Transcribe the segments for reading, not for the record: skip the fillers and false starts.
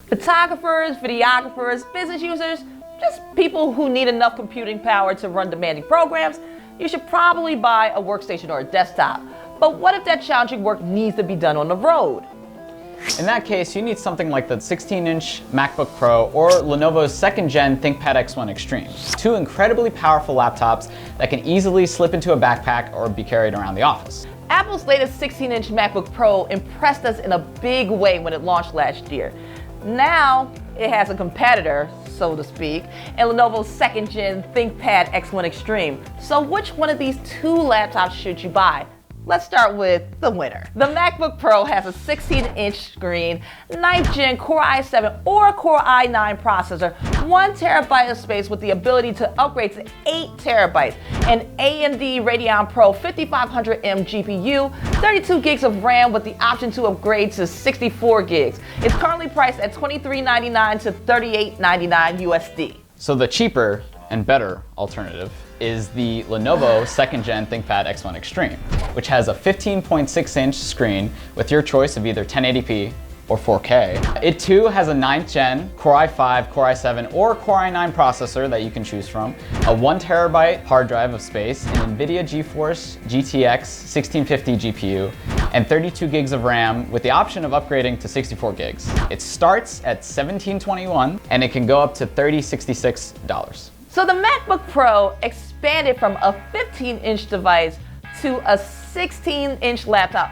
Photographers, videographers, business users, just people who need enough computing power to run demanding programs, you should probably buy a workstation or a desktop. But what if that challenging work needs to be done on the road? In that case, you need something like the 16-inch MacBook Pro or Lenovo's 2nd gen ThinkPad X1 Extreme. Two incredibly powerful laptops that can easily slip into a backpack or be carried around the office. Apple's latest 16-inch MacBook Pro impressed us in a big way when it launched last year. Now, it has a competitor, so to speak, in Lenovo's 2nd gen ThinkPad X1 Extreme. So which one of these two laptops should you buy? Let's start with the winner. The MacBook Pro has a 16-inch screen, 9th gen Core i7 or Core i9 processor, 1 terabyte of space with the ability to upgrade to 8 terabytes, an AMD Radeon Pro 5500M GPU, 32 gigs of RAM with the option to upgrade to 64 gigs. It's currently priced at $23.99 to $38.99 USD. So the cheaper and better alternative is the Lenovo 2nd gen ThinkPad X1 Extreme, which has a 15.6-inch screen with your choice of either 1080p or 4K. It too has a 9th gen Core i5, Core i7, or Core i9 processor that you can choose from, a 1 terabyte hard drive of space, an NVIDIA GeForce GTX 1650 GPU, and 32 gigs of RAM with the option of upgrading to 64 gigs. It starts at $1721 and it can go up to $3066. So the MacBook Pro expanded from a 15-inch device to a 16-inch laptop,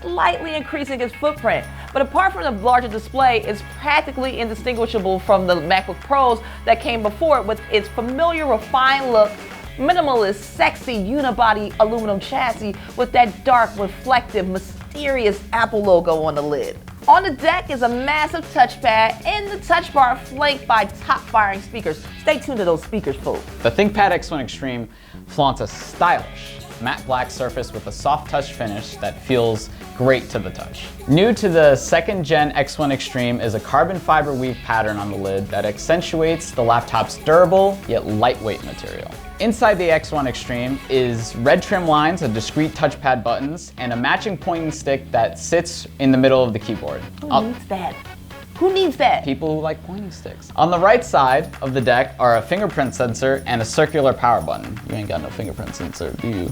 slightly increasing its footprint. But apart from the larger display, it's practically indistinguishable from the MacBook Pros that came before it with its familiar refined look, minimalist, sexy unibody aluminum chassis with that dark, reflective, mysterious Apple logo on the lid. On the deck is a massive touchpad and the touch bar flanked by top-firing speakers. Stay tuned to those speakers, folks. The ThinkPad X1 Extreme flaunts a stylish matte black surface with a soft touch finish that feels great to the touch. New to the 2nd gen X1 Extreme is a carbon fiber weave pattern on the lid that accentuates the laptop's durable yet lightweight material. Inside the X1 Extreme is red trim lines, a discrete touchpad buttons, and a matching pointing stick that sits in the middle of the keyboard. Who needs that? Who needs that? People who like pointing sticks. On the right side of the deck are a fingerprint sensor and a circular power button. You ain't got no fingerprint sensor, do you?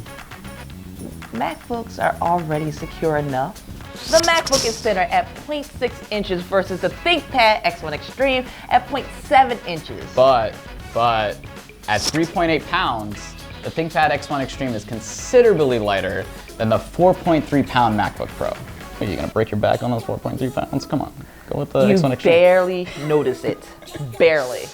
MacBooks are already secure enough. The MacBook is thinner at 0.6 inches versus the ThinkPad X1 Extreme at 0.7 inches. But at 3.8 pounds, the ThinkPad X1 Extreme is considerably lighter than the 4.3 pound MacBook Pro. Are you gonna break your back on those 4.3 pounds? Come on, go with the X1 Extreme. You barely notice it, barely.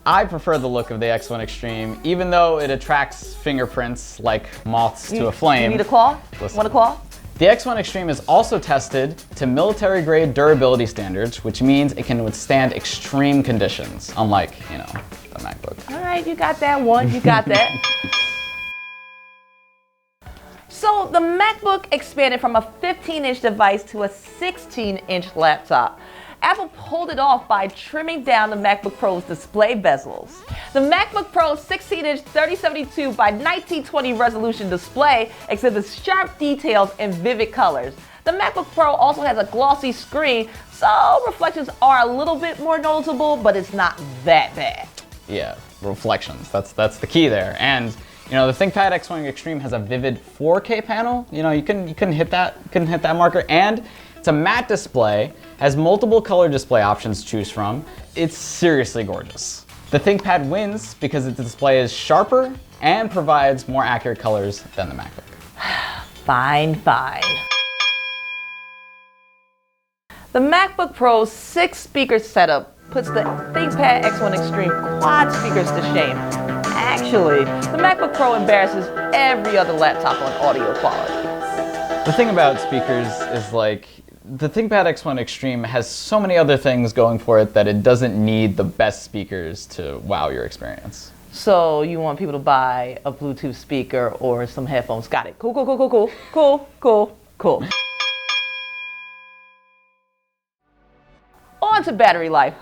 I prefer the look of the X1 Extreme, even though it attracts fingerprints like moths to a flame. You need a claw? Listen. Want a claw? The X1 Extreme is also tested to military-grade durability standards, which means it can withstand extreme conditions, unlike, the MacBook. All right, you got that one, you got that. So the MacBook expanded from a 15-inch device to a 16-inch laptop. Apple pulled it off by trimming down the MacBook Pro's display bezels. The MacBook Pro's 16-inch 3072 by 1920 resolution display exhibits sharp details and vivid colors. The MacBook Pro also has a glossy screen, so reflections are a little bit more noticeable, but it's not that bad. Yeah, reflections, that's the key there. And the ThinkPad X1 Extreme has a vivid 4K panel. You couldn't hit that marker, and it's a matte display, has multiple color display options to choose from. It's seriously gorgeous. The ThinkPad wins because its display is sharper and provides more accurate colors than the MacBook. Fine. The MacBook Pro's 6-speaker setup puts the ThinkPad X1 Extreme quad speakers to shame. Actually, the MacBook Pro embarrasses every other laptop on audio quality. The thing about speakers is the ThinkPad X1 Extreme has so many other things going for it that it doesn't need the best speakers to wow your experience. So you want people to buy a Bluetooth speaker or some headphones. Got it. Cool. On to battery life.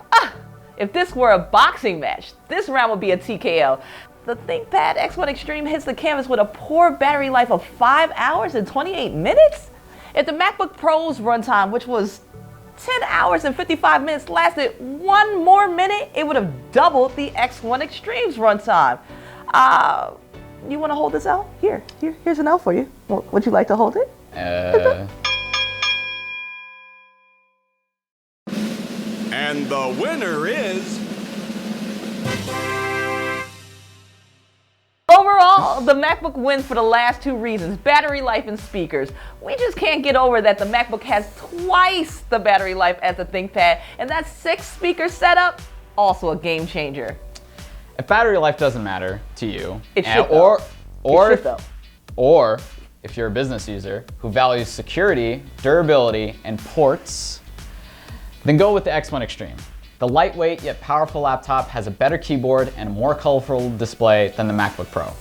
If this were a boxing match, this round would be a TKO. The ThinkPad X1 Extreme hits the canvas with a poor battery life of 5 hours and 28 minutes? If the MacBook Pro's runtime, which was 10 hours and 55 minutes lasted one more minute, it would have doubled the X1 Extreme's runtime. You want to hold this L? Here's an L for you. Would you like to hold it? And the winner is... Overall, the MacBook wins for the last two reasons, battery life and speakers. We just can't get over that the MacBook has twice the battery life as the ThinkPad, and that 6-speaker setup, also a game changer. If battery life doesn't matter to you, It should, though. or if you're a business user who values security, durability, and ports, then go with the X1 Extreme. The lightweight yet powerful laptop has a better keyboard and a more colorful display than the MacBook Pro.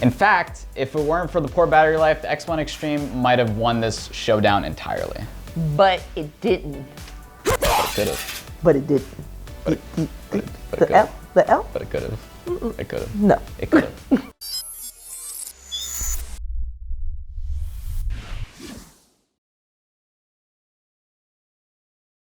In fact, if it weren't for the poor battery life, the X1 Extreme might have won this showdown entirely. But it didn't. But it could have. But it didn't. But it The L? But it could have. It could have. No. It could have.